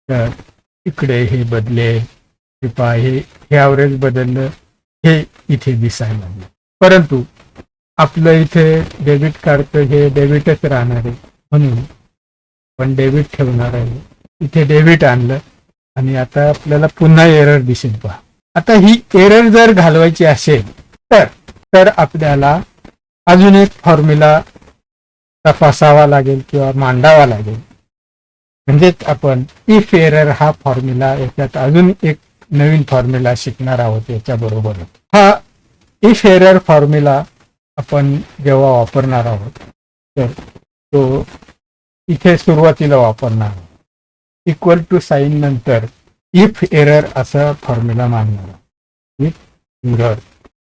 तर इकडे हे बदले, हे ॲव्हरेज बदललं, हे इथे दिसायला लागलं. परंतु आपलं इथे डेबिट कार्डचं हे डेबिटच राहणार आहे, म्हणून आपण डेबिट ठेवणार आहे. इथे डेबिट आणलं आणि आता आपल्याला पुन्हा एरर दिसेल. पहा, आता ही एरर जर घालवायची असेल तर आपल्याला अजून एक फॉर्म्युला तपासावा लागेल किंवा मांडावा लागेल. म्हणजेच आपण इफ एरर हा फॉर्म्युला, याच्यात अजून एक नवीन फॉर्म्युला शिकणार आहोत. याच्याबरोबर हा इफ एरर फॉर्म्युला आपण जेव्हा वापरणार आहोत तर तो इथे सुरुवातीला वापरणार आहोत. इक्वल टू साईन नंतर इफ एरर असा फॉर्म्युला मांडणार.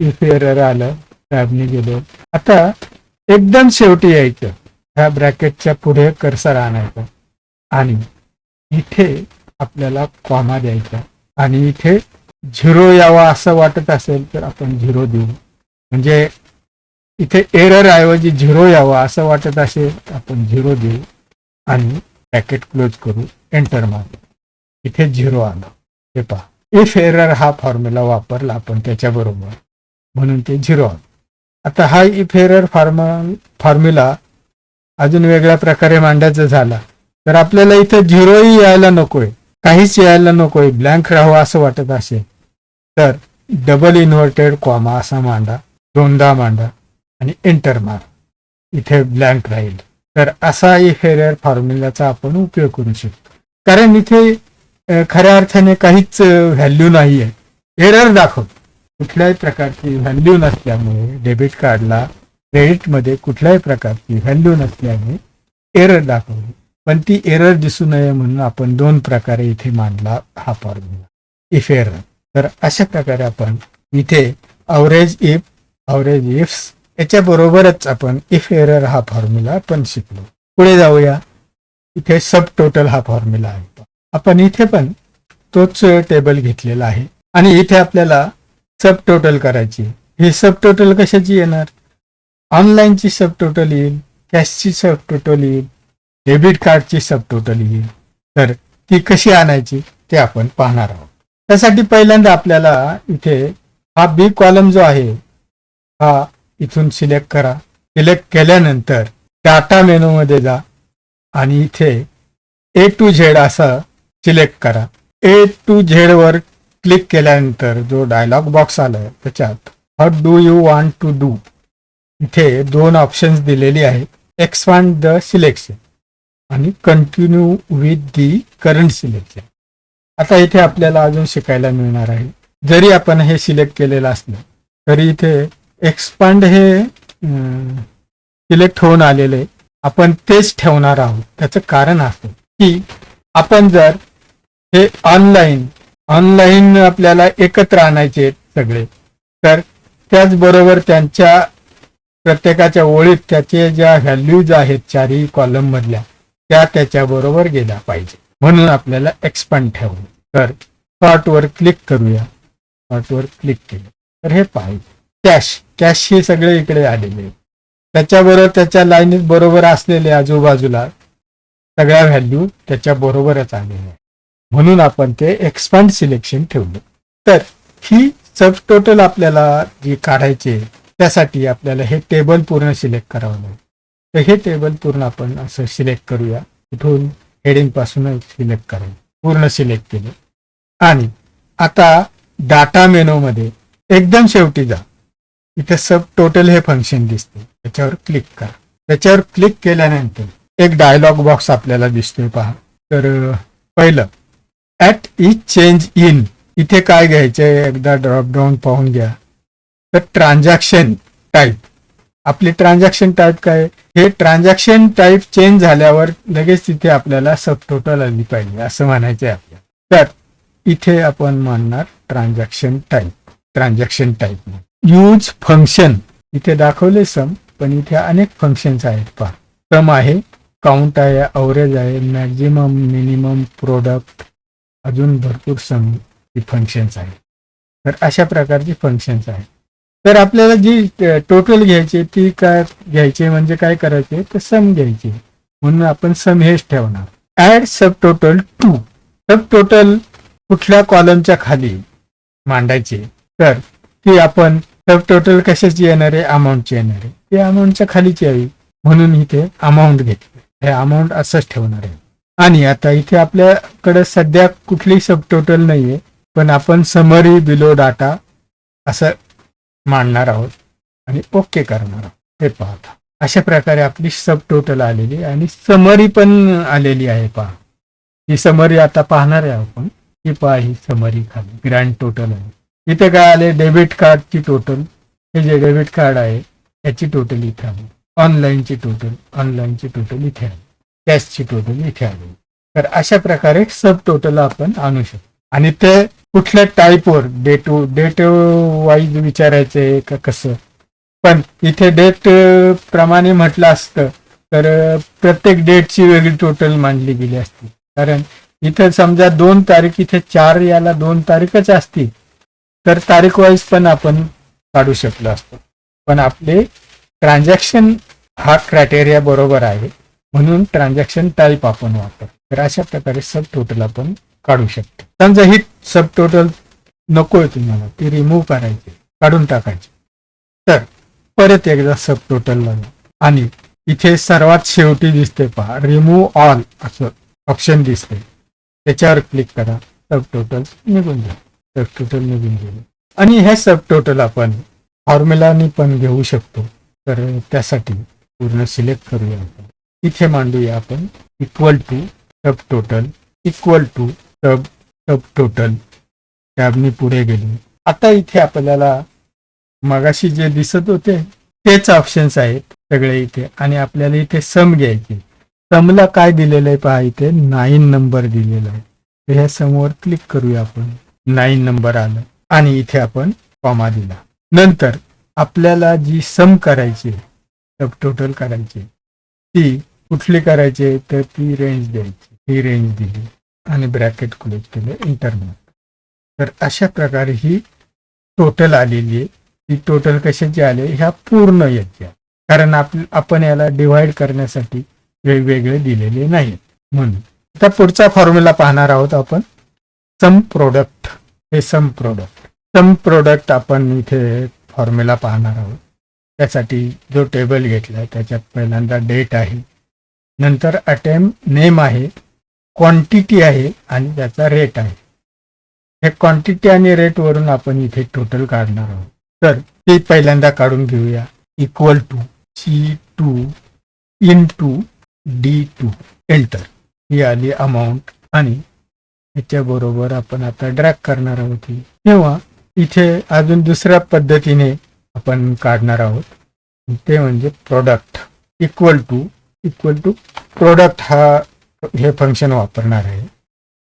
इफ एरर आलं, टॅबने गेलो. आता एकदम शेवटी यायचं, ह्या ब्रॅकेटच्या पुढे कर्सर आणायचं आणि इथे आपल्याला कॉमा द्यायचा आणि इथे 0 यावा असं वाटत असेल तर आपण 0 देऊ. म्हणजे इथे एरर ऐवजी 0 यावा असं वाटत असेल तर आपण 0 देऊ आणि ब्रॅकेट क्लोज करू, एंटर मारू. इथे 0 आलं. हे पहा, इफ एरर हा फॉर्म्युला वापरला आपण त्याच्याबरोबर, म्हणून ते 0 आलं. आता हा इफ एरर फॉर्म्युला अजून वेगळ्या प्रकारे मांडायचा झाला तर आपल्याला इथे 0ही यायला नकोय, काहीच यायला नकोय, ब्लँक राहावं असं वाटत असेल तर डबल इन्व्हर्टेड कॉमा असा मांडा, 2दा मांडा आणि एंटर मार. इथे ब्लँक राहील. तर असा इफ एरर फॉर्म्युलाचा आपण उपयोग करू शकतो. कारण इथे खऱ्या अर्थाने काहीच व्हॅल्यू नाही आहे, एरर दाखवतो. कुठल्याही प्रकारची व्हॅल्यू नसल्यामुळे डेबिट कार्डला क्रेडिटमध्ये कुठल्याही प्रकारची व्हॅल्यू नसल्याने एरर दाखवली. पण ती एरर दिसू नये म्हणून आपण 2 प्रकारे इथे मांडला हा फॉर्म्युला, इफ एरर. तर अशा प्रकारे आपण इथे अवरेज इफ्स याच्याबरोबरच आपण इफ एरर हा फॉर्म्युला पण शिकलो. पुढे जाऊया. इथे सब टोटल हा फॉर्म्युला आहे. आपण इथे पण तोच टेबल घेतलेला आहे आणि इथे आपल्याला सब टोटल करायची. ही सब टोटल कशाची येणार, ऑनलाईनची सब टोटल येईल, कॅशची सब टोटल येईल, डेबिट कार्डची सब टोटल येईल. तर ती कशी आणायची ते आपण पाहणार आहोत. त्यासाठी पहिल्यांदा आपल्याला इथे हा बी कॉलम जो आहे हा इथून सिलेक्ट करा. सिलेक्ट केल्यानंतर डाटा मेनूमध्ये जा आणि इथे ए टू झेड असं सिलेक्ट करा. ए टू झेड वर क्लिक केल्यानंतर जो डायलॉग बॉक्स आलाय त्याच्यात what do you want to do, इथे 2 ऑप्शन्स दिलेली आहेत, एक्सपांड द सिलेक्शन आणि continue with the current selection. आता इथे आपल्याला अजून शिकायला मिळणार आहे. जरी आपण हे सिलेक्ट केलेलं असलं तरी इथे एक्सपांड हे सिलेक्ट होऊन आलेले, आपण तेच ठेवणार आहोत. त्याचं कारण असं की आपण जर हे ऑनलाईन आपल्याला एकत्र आणायचे सगळे, तर त्याचबरोबर त्यांच्या प्रत्येकाच्या ओळीत त्याचे ज्या व्हॅल्यूज आहेत चारही कॉलम मधल्या त्या त्याच्याबरोबर गेल्या पाहिजे. म्हणून आपल्याला एक्सपांड ठेवलं. तर सॉर्टवर क्लिक करूया. सॉर्टवर क्लिक केलं तर हे पाहिजे कॅश हे सगळे इकडे आलेले. त्याच्याबरोबर त्याच्या लाईनीत बरोबर असलेले आजूबाजूला सगळ्या व्हॅल्यू त्याच्या बरोबरच आलेल्या आहे. म्हणून आपण ते एक्सपांड सिलेक्शन ठेवलं. तर ही सब टोटल आपल्याला जी काढायची त्यासाठी आपल्याला हे टेबल पूर्ण सिलेक्ट करावं लागेल. तर हे टेबल पूर्ण आपण असं सिलेक्ट करूया. इथून हेडिंग पासून सिलेक्ट करायचं. पूर्ण सिलेक्ट केलं आणि आता डाटा मेनू मध्ये एकदम शेवटी जा. इथे सब टोटल हे फंक्शन दिसते. त्याच्यावर क्लिक करा. त्याच्यावर क्लिक केल्यानंतर एक डायलॉग बॉक्स आपल्याला दिसतोय पहा. तर पहिलं ऍट इच चेंज इन इथे काय घ्यायचंय एकदा ड्रॉपडाऊन पाहून घ्या. तर ट्रान्झॅक्शन टाईप आपली ट्रान्झॅक्शन टाईप काय हे ट्रान्झॅक्शन टाईप चेंज झाल्यावर लगेच तिथे आपल्याला सब टोटल आली पाहिजे असं म्हणायचंय आपल्याला. तर इथे आपण म्हणणार ट्रान्झॅक्शन टाईप यूज फंक्शन इथे दाखवले सम पण इथे अनेक फंक्शन्स आहेत पहा. सम आहे, काउंट आहे, अवरेज आहे, मॅक्झिमम, मिनिमम, प्रोडक्ट, अजून भरपूर सम फंक्शन्स आहेत. तर अशा प्रकारची फंक्शन्स आहेत. तर आपल्याला जी टोटल घ्यायची ती काय घ्यायची म्हणजे काय करायचे तर सम घ्यायची. म्हणून आपण सम हेच ठेवणार. ऍड सब टोटल टू सब टोटल कुठल्या कॉलमच्या खाली मांडायचे तर ती आपण सब टोटल कशाची येणार आहे अमाऊंटची येणार आहे. ते अमाऊंटच्या खालीची यावी म्हणून इथे अमाऊंट घेतली. हे अमाऊंट असंच ठेवणार आहे. आणि आता इथे आपल्याकडे सध्या कुठली सब टोटल नाहीये पण आपण समरी बिलो डाटा असं मांडणार आहोत आणि ओके करणार आहोत. हे पाहता अशा प्रकारे आपली सब टोटल आलेली आणि समरी पण आलेली आहे. पहा ही समरी आता पाहणार आहे आपण. ही पहा ही समरी खाली ग्रँड टोटल आहे. इथे काय आले डेबिट कार्डची टोटल. हे जे डेबिट कार्ड आहे त्याची टोटल इथे आली. ऑनलाईनची टोटल इथे आली. कॅशची टोटल इथे आली. तर अशा प्रकारे सब टोटल आपण आणू शकतो. आणि ते कुठल्या टाईपवर डेट वाईज विचारायचे का कसं. पण इथे डेट प्रमाणे म्हटलं असतं तर प्रत्येक डेटची वेगळी टोटल मांडली गेली असती. कारण इथे समजा 2 तारीख इथे 4 याला 2 तारीखच असती तर तारीख वाईज पण आपण काढू शकलो असतो. पण आपले ट्रान्झॅक्शन हा क्रायटेरिया बरोबर आहे म्हणून ट्रान्झॅक्शन टाईप आपण वापर. तर अशा प्रकारे सब टोटल आपण काढू शकतो. समजा ही सब टोटल नकोय तुम्हाला ती रिमूव्ह करायची काढून टाकायची तर परत एकदा सब टोटल लावा आणि इथे सर्वात शेवटी दिसते पहा रिमूव्ह ऑल असं ऑप्शन दिसते. त्याच्यावर क्लिक करा. सब टोटल निघून जा. सब टोटल निघून गेले. आणि हे सब टोटल आपण फॉर्म्युलानी पण घेऊ शकतो. तर त्यासाठी पूर्ण सिलेक्ट करूया आपण. इथे मांडूया आपण equal to sub total equal to sub total. टॅबनी पुढे गेलो. आता इथे आपल्याला मगाशी जे दिसत होते तेच ऑप्शन्स आहेत सगळे इथे. आणि आपल्याला इथे सम घ्यायचे. समला काय दिलेलं आहे पहा इथे 9 नंबर दिलेला आहे. तर ह्या समवर क्लिक करूया आपण. 9 नंबर आलं आणि इथे आपण कॉमा दिला. नंतर आपल्याला जी सम करायची सब टोटल करायची ती कुठली करायची तर ती रेंज द्यायची. ही रेंज दिली आणि ब्रॅकेट क्लोज केलं इंटर मार्क. तर अशा प्रकारे ही टोटल आलेली आहे. ही टोटल कशाची आली ह्या पूर्ण याच्या कारण आपण याला डिव्हाइड करण्यासाठी वेगवेगळे दिलेले नाहीत म्हणून. आता पुढचा फॉर्म्युला पाहणार आहोत आपण सम प्रोडक्ट. हे सम प्रोडक्ट आपण इथे फॉर्म्युला पाहणार आहोत. त्यासाठी जो टेबल घेतलाय त्याच्यात पहिल्यांदा डेट आहे, नंतर अटेम्प्ट नेम आहे, क्वांटिटी आहे आणि त्याचा रेट आहे. हे क्वांटिटी आणि रेट वरून आपण इथे टोटल काढणार आहोत. तर ते पहिल्यांदा काढून घेऊया. Equal to C2 into D2 enter. ही आली अमाऊंट आणि ह्याच्या बरोबर आपण आता ड्रॅग करणार आहोत. तेव्हा इथे अजून दुसऱ्या पद्धतीने आपण काढणार आहोत ते म्हणजे प्रोडक्ट. इक्वल टू प्रोडक्ट हे फंक्शन वापरणार आहे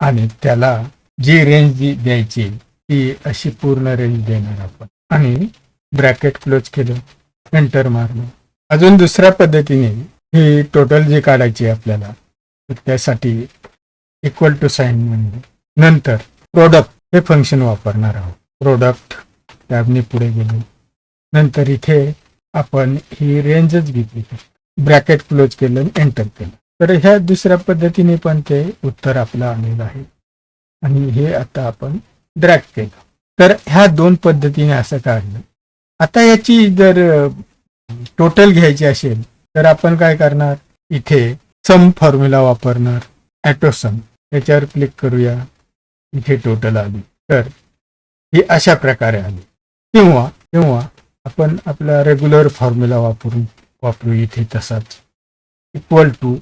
आणि त्याला जी रेंज द्यायची ती अशी पूर्ण रेंज देणार आपण आणि ब्रॅकेट क्लोज केलं एंटर मारलं. अजून दुसऱ्या पद्धतीने ही टोटल जी काढायची आहे आपल्याला, तर त्यासाठी इक्वल टू साइन म्हणजे नंतर प्रोडक्ट हे फंक्शन वापरणार आहोत. प्रोडक्ट टॅबने पुढे गेलो. नंतर इथे आपण ही रेंजच घेतली, ब्रॅकेट क्लोज केलं आणि एंटर केलं. तर ह्या दुसऱ्या पद्धतीने पण ते उत्तर आपलं आलेलं आहे. आणि हे आता आपण ड्रॅग केलं. तर ह्या दोन पद्धतीने असं काढलं. आता याची जर टोटल घ्यायची असेल तर आपण काय करणार, इथे सम फॉर्म्युला वापरणार. ॲटो सम याच्यावर क्लिक करूया. इथे टोटल आली. तर ही अशा प्रकारे आली. किंवा आपण आपला रेग्युलर फॉर्म्युला वापरू इथे तसाच, इक्वल टू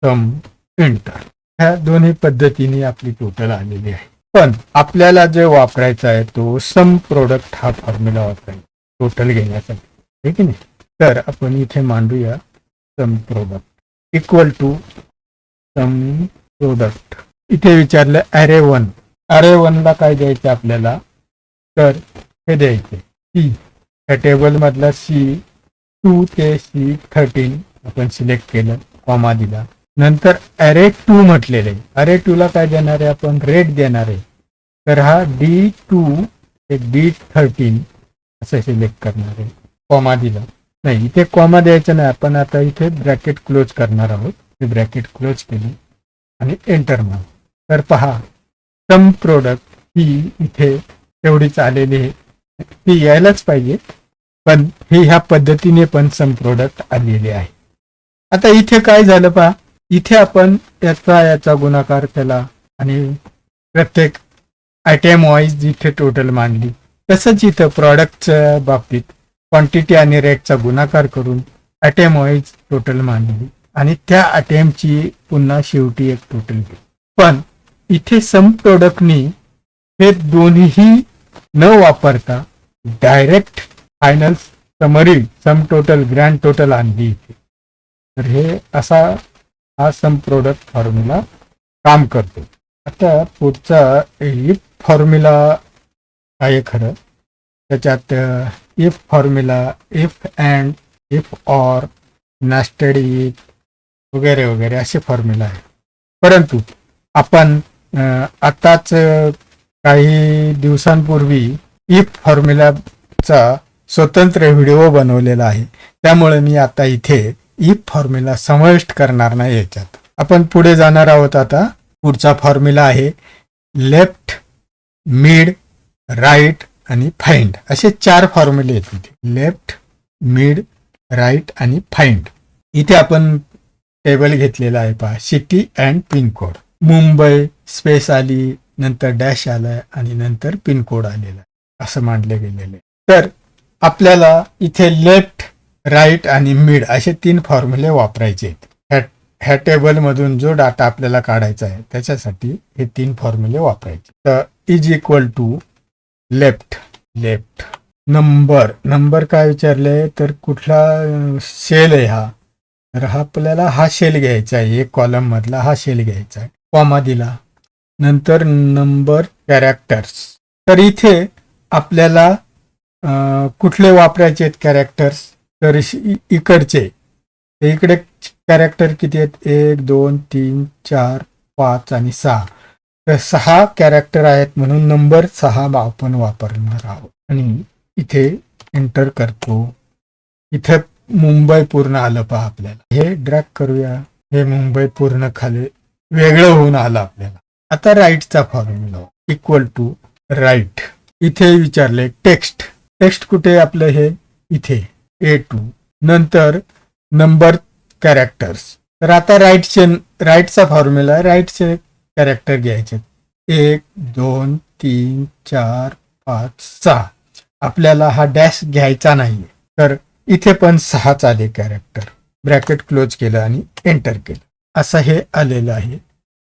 सम एंटर. ह्या दोन्ही पद्धतीने आपली टोटल आलेली आहे. पण आपल्याला जे वापरायचा आहे तो सम प्रोडक्ट हा फॉर्म्युला वापरायचा टोटल घेण्यासाठी, आहे की नाही. तर आपण इथे मांडूया sum product equal to sum product. इथे विचारलं ॲरे 1. ॲरे 1ला काय द्यायचं आपल्याला, तर हे द्यायचे सी. या टेबल मधला C2 ते C13 आपण सिलेक्ट केलं, कॉमा दिला. नंतर ॲरे 2 म्हटलेले. ॲरे 2ला काय देणार आहे आपण, रेट देणार आहे. तर हा D2 ते D13 असं सिलेक्ट करणार आहे, कॉमा दिला. नाही, इथे कॉमा द्यायचं नाही, आपण आता इथे ब्रॅकेट क्लोज करणार आहोत. ते ब्रॅकेट क्लोज केले आणि एंटर मार. तर पहा सम प्रोडक्ट ही इथे तेवढीच आलेली आहे. ती यायलाच पाहिजे, पण ही ह्या पद्धतीने पण सम प्रोडक्ट आलेले आहे. आता इथे काय झालं पहा, इथे आपण याचा गुणाकार केला आणि प्रत्येक आयटम वाईज इथे टोटल मांडली. तसंच इथं प्रॉडक्टच्या बाबतीत क्वांटिटी आणि रेटचा गुणाकार करून आयटम वाईज टोटल मांडली आणि त्या आयटमची पुन्हा शेवटी एक टोटल घेतली. पण इथे सम प्रोडक्टनी हे दोन्ही न वापरता direct final summary sum total grand total आणली इथे. तर हे असा हा सम प्रोडक्ट फॉर्म्युला काम करतो. आता पुढचा इफ फॉर्म्युला आहे खरं. त्याच्यात if formula, if and, if or, nested if वगैरे वगैरे असे फॉर्म्युला आहे. परंतु आपण आताच काही दिवसांपूर्वी इफ फॉर्म्युलाचा स्वतंत्र व्हिडिओ बनवलेला आहे. त्यामुळे मी आता इथे इफ फॉर्म्युला समाविष्ट करणार नाही याच्यात. आपण पुढे जाणार आहोत. आता पुढचा फॉर्म्युला आहे लेफ्ट, मिड, राईट आणि फाइंड. असे 4 फॉर्म्युले आहेत इथे. लेफ्ट, मिड, राईट आणि फाइंड. इथे आपण टेबल घेतलेला आहे पहा, city and pincode. Mumbai space आली, नंतर डॅश आलाय आणि नंतर पिनकोड आलेला असं मांडले गेलेले. तर आपल्याला इथे लेफ्ट, राईट आणि मिड असे 3 फॉर्म्युले वापरायचे आहेत. ह्या टेबलमधून जो डाटा आपल्याला काढायचा आहे त्याच्यासाठी हे 3 फॉर्म्युले वापरायचे. तर is equal to left, number काय विचारले, तर कुठला सेल आहे हा, तर आपल्याला हा सेल घ्यायचा आहे, एक कॉलम मधला हा सेल घ्यायचा आहे, कॉमा दिला. नंतर नंबर कॅरेक्टर्स. तर इथे आपल्याला कुठले वापरायचे आहेत कॅरेक्टर्स, तर इकडचे. इकडे कॅरेक्टर किती आहेत, 1 2 3 4 5 आणि 6. तर 6 कॅरेक्टर आहेत म्हणून नंबर 6 आपण वापरणार आहोत. आणि इथे एंटर करतो. इथे मुंबई पूर्ण आलं पहा आपल्याला. हे ड्रॅग करूया, हे मुंबई पूर्ण खाली वेगळं होऊन आलं आपल्याला. आता राईटचा फॉर्म्युला इक्वल टू राईट. इथे विचारले टेक्स्ट कुठे आपलं, हे इथे A2. नंतर नंबर कॅरेक्टर्स. तर आता राईटचा फॉर्म्युला, राईटचे कॅरेक्टर घ्यायचे 1 2 3 4 5 6. आपल्याला हा डॅश घ्यायचा नाहीये, तर इथे पण 6 आले कॅरेक्टर. ब्रॅकेट क्लोज केलं आणि एंटर केलं, असं हे आलेलं आहे.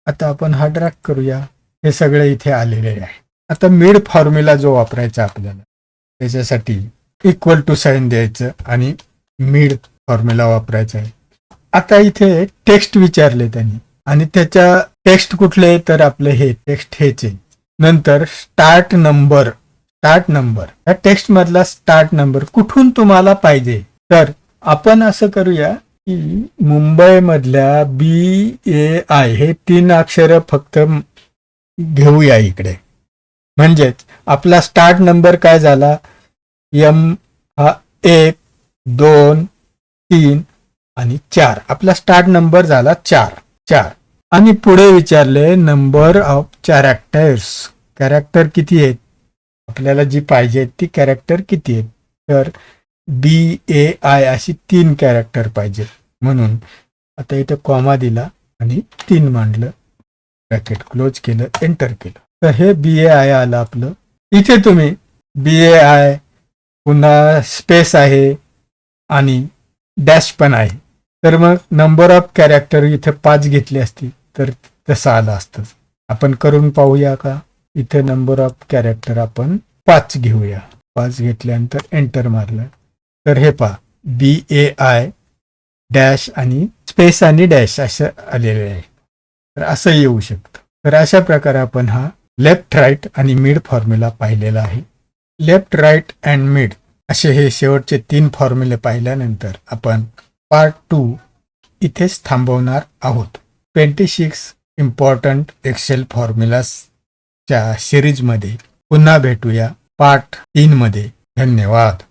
आता आपण हा ड्रॅग करूया, हे सगळे इथे आलेले आहे. आता मिड फॉर्म्युला जो वापरायचा आपल्याला, त्याच्यासाठी इक्वल टू साइन द्यायचं आणि मिड फॉर्म्युला वापरायचा आहे. आता इथे टेक्स्ट विचारले त्यांनी आणि त्याच्या टेक्स्ट कुठले, तर आपले हे टेक्स्ट हेच आहे. नंतर स्टार्ट नंबर. या टेक्स्ट मधला स्टार्ट नंबर कुठून तुम्हाला पाहिजे, तर आपण असं करूया की मुंबईमधल्या BAI हे 3 अक्षर फक्त घेऊया इकडे. म्हणजेच आपला स्टार्ट नंबर काय झाला, M हा 1, 2, 3 आणि 4. आपला स्टार्ट नंबर झाला 4. आणि पुढे विचारले नंबर ऑफ कॅरेक्टर किती आहेत, आपल्याला जी पाहिजे ती कॅरेक्टर किती आहेत. तर BAI अशी 3 कॅरेक्टर पाहिजे. म्हणून आता इथे कॉमा दिला आणि 3 मांडलं, ब्रॅकेट क्लोज केलं, एंटर केलं. तर हे BAI आलं आपलं. इथे तुम्ही BAI पुन्हा स्पेस आहे आणि डॅश पण आहे. तर मग नंबर ऑफ कॅरेक्टर इथे 5 घेतले असतील तर तसं आलं असतं. आपण करून पाहूया का. इथे नंबर ऑफ कॅरेक्टर आपण 5 घेऊया. 5 घेतल्यानंतर एंटर मारलं तर हे पहा BAI डॅश आणि स्पेस आणि डॅश असं आलेले आहे. तर असं येऊ शकतं. तर अशा प्रकारे आपण हा लेफ्ट राईट आणि मिड फॉर्म्युला पाहिलेला आहे. लेफ्ट राईट अँड मिड असे हे शेवटचे 3 फॉर्म्युले पाहिल्यानंतर आपण पार्ट 2 इथेच थांबवणार आहोत. 26 इम्पॉर्टंट एक्सेल फॉर्म्युलासच्या सिरीजमध्ये पुन्हा भेटूया पार्ट 3 मध्ये. धन्यवाद.